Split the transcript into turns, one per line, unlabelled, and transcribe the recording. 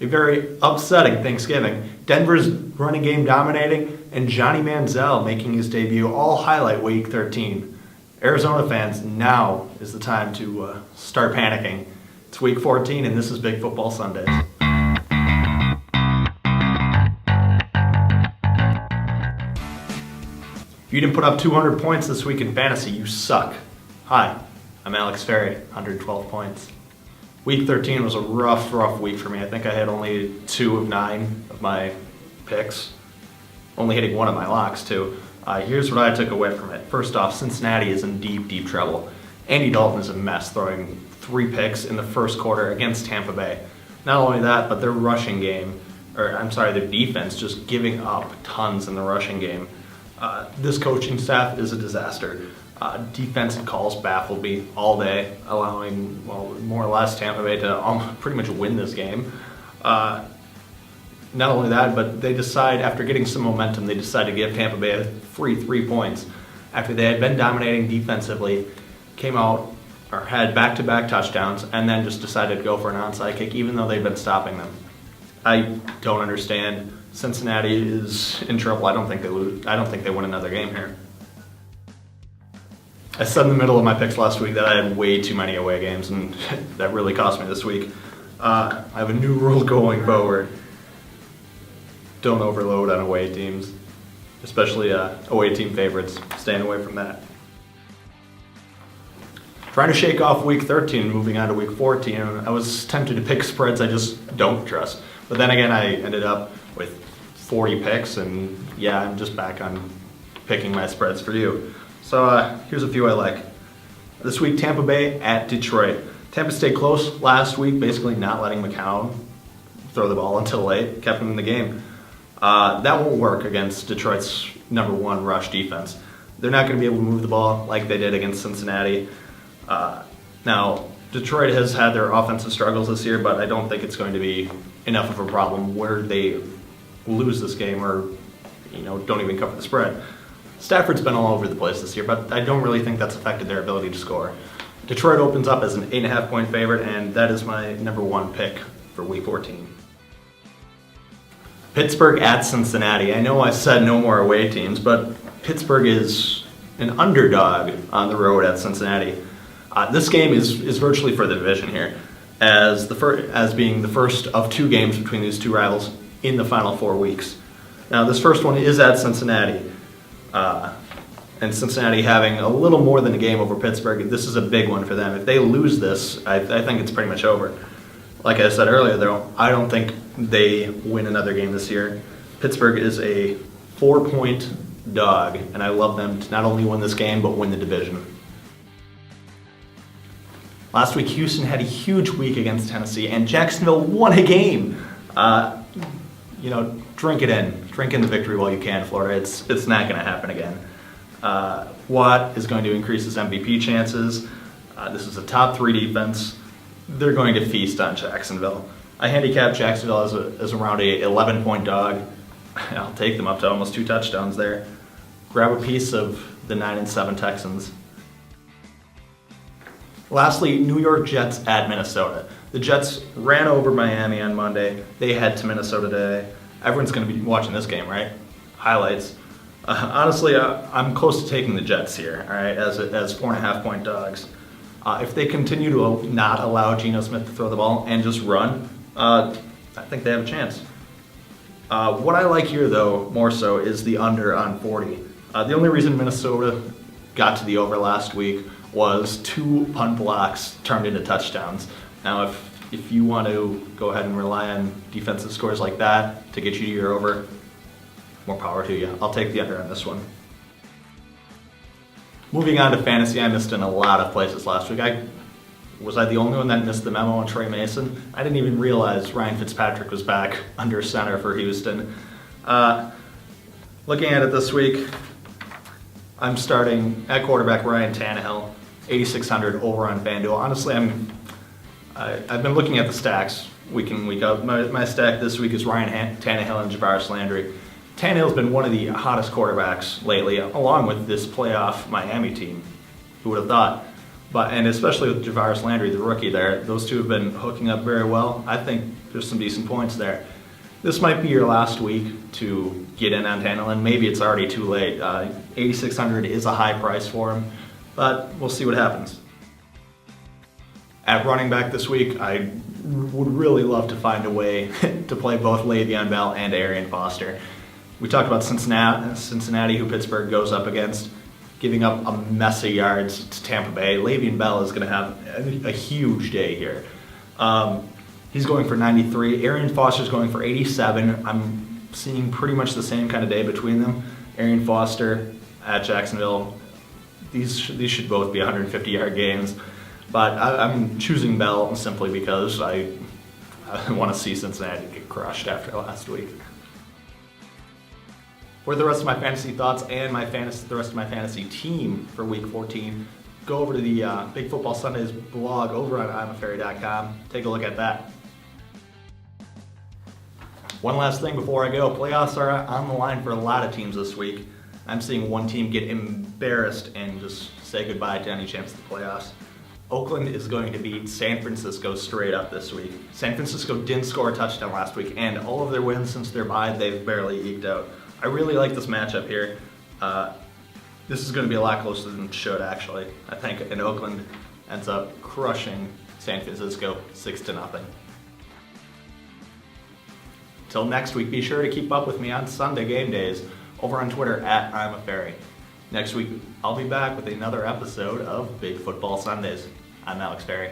A very upsetting Thanksgiving. Denver's running game dominating, and Johnny Manziel making his debut, all highlight Week 13. Arizona fans, now is the time to start panicking. It's Week 14, and this is Big Football Sundays. If you didn't put up 200 points this week in fantasy, you suck. Hi, I'm Alex Ferry, 112 points. Week 13 was a rough week for me. I think I had only 2 of 9 of my picks, only hitting 1 of my locks too. Here's what I took away from it. First off, Cincinnati is in deep trouble. Andy Dalton is a mess, throwing 3 picks in the first quarter against Tampa Bay. Not only that, but their their defense just giving up tons in the rushing game. This coaching staff is a disaster. Defensive calls baffled me all day, allowing, more or less Tampa Bay to pretty much win this game. Not only that, but they decide, after getting some momentum, they decide to give Tampa Bay a free 3 points. After they had been dominating defensively, came out, or had back-to-back touchdowns, and then just decided to go for an onside kick, even though they'd been stopping them. I don't understand. Cincinnati is in trouble. I don't think they lose. I don't think they win another game here. I said in the middle of my picks last week that I had way too many away games, and that really cost me this week. I have a new rule going forward. Don't overload on away teams, especially away team favorites. Staying away from that. Trying to shake off Week 13 and moving on to Week 14, I was tempted to pick spreads I just don't trust. But then again, I ended up with 40 picks, and yeah, I'm just back on picking my spreads for you. So here's a few I like. This week, Tampa Bay at Detroit. Tampa stayed close last week, basically not letting McCown throw the ball until late, kept him in the game. That won't work against Detroit's number 1 rush defense. They're not going to be able to move the ball like they did against Cincinnati. Now, Detroit has had their offensive struggles this year, but I don't think it's going to be enough of a problem where they lose this game or don't even cover the spread. Stafford's been all over the place this year, but I don't really think that's affected their ability to score. Detroit opens up as an 8.5 point favorite, and that is my number 1 pick for Week 14. Pittsburgh at Cincinnati. I know I said no more away teams, but Pittsburgh is an underdog on the road at Cincinnati. This game is virtually for the division here, as being the first of 2 games between these 2 rivals in the final 4 weeks. Now, this first one is at Cincinnati, and Cincinnati having a little more than a game over Pittsburgh. This is a big one for them. If they lose this, I think it's pretty much over. Like I said earlier, though, I don't think they win another game this year. Pittsburgh is a 4-point dog, and I love them to not only win this game, but win the division. Last week, Houston had a huge week against Tennessee, and Jacksonville won a game. Drink it in. Drink in the victory while you can, Florida. It's not going to happen again. Watt is going to increase his MVP chances. This is a top 3 defense. They're going to feast on Jacksonville. I handicapped Jacksonville as around a 11-point dog. I'll take them up to almost 2 touchdowns there. Grab a piece of the 9-7 Texans. Lastly, New York Jets at Minnesota. The Jets ran over Miami on Monday. They head to Minnesota today. Everyone's going to be watching this game, right? Highlights. Honestly, I'm close to taking the Jets here, all right, as 4.5 point dogs. If they continue to not allow Geno Smith to throw the ball and just run, I think they have a chance. What I like here, though, more so, is the under on 40. The only reason Minnesota got to the over last week was 2 punt blocks turned into touchdowns. Now, if you want to go ahead and rely on defensive scores like that to get you to your over, more power to you. I'll take the under on this one. Moving on to fantasy, I missed in a lot of places last week. Was I the only one that missed the memo on Trey Mason? I didn't even realize Ryan Fitzpatrick was back under center for Houston. Looking at it this week, I'm starting at quarterback Ryan Tannehill, 8,600 over on FanDuel. Honestly, I've been looking at the stacks week in, week out. My stack this week is Ryan Tannehill and Jarvis Landry. Tannehill's been one of the hottest quarterbacks lately, along with this playoff Miami team. Who would have thought? and especially with Javaris Landry, the rookie there, those two have been hooking up very well. I think there's some decent points there. This might be your last week to get in on Tannehill. Maybe it's already too late. 8,600 is a high price for him, but we'll see what happens. At running back this week, I would really love to find a way to play both Le'Veon Bell and Arian Foster. We talked about Cincinnati, who Pittsburgh goes up against, giving up a mess of yards to Tampa Bay. Le'Veon Bell is going to have a huge day here. He's going for 93. Arian Foster's going for 87. I'm seeing pretty much the same kind of day between them. Arian Foster at Jacksonville, these should both be 150-yard games. But I'm choosing Bell simply because I want to see Cincinnati get crushed after last week. For the rest of my fantasy thoughts and the rest of my fantasy team for Week 14, go over to the Big Football Sundays blog over on imafairy.com. Take a look at that. One last thing before I go. Playoffs are on the line for a lot of teams this week. I'm seeing one team get embarrassed and just say goodbye to any chance of the playoffs. Oakland is going to beat San Francisco straight up this week. San Francisco didn't score a touchdown last week, and all of their wins since their bye, they've barely eked out. I really like this matchup here. This is going to be a lot closer than it should, actually. I think in Oakland ends up crushing San Francisco 6-0. Till next week, be sure to keep up with me on Sunday game days over on Twitter at I'mAFairy. Next week, I'll be back with another episode of Big Football Sundays. I'm Alex Ferry.